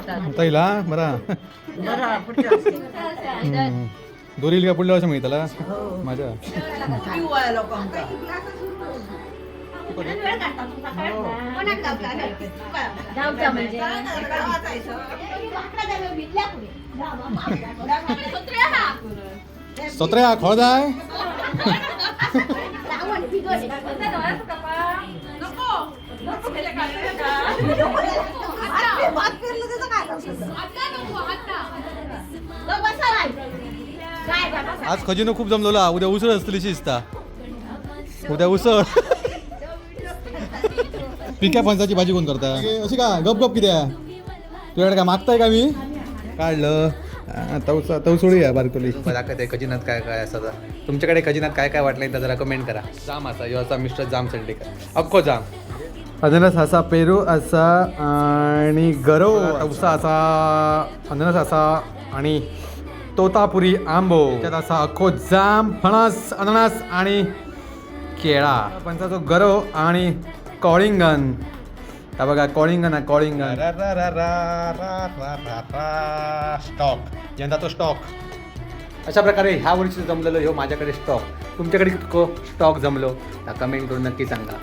आता येईल हा बरा दोरील का पुढल्या वर्षी मिळताला माझ्या सत्र्या खळ जाय आज खजिनो खूप जमलेला उद्या उसळ असतली शिजता उद्या उसळ पिक्या फणसाची भाजी कोण करता अशी का गप गप कित्या तुझ्याकडे काय मागताय का मी काढलं तवसोळी आहे बारकोली दाखवते खजिनात काय काय असं तुमच्याकडे खजिनात काय काय वाटलं तर जरा कमेंट करा जाम असा यो असा मिस्टर जाम संडेकर अख्खो जाम अननस असा पेरू असा आणि गरव तवसा असा अननस असा आणि तोतापुरी आंबो त्यात असा अख्खो जाम फणस अननस आणि केळा फणसाचो गरव आणि कॉळिंगन हा बघा कॉळिंगन आहे कॉळिंगन स्टॉक यंदा तो स्टॉक अशा प्रकारे ह्या वर्षी जमलेलं ह्यो माझ्याकडे स्टॉक तुमच्याकडे कितको स्टॉक जमलो कमेंट करून नक्की सांगा.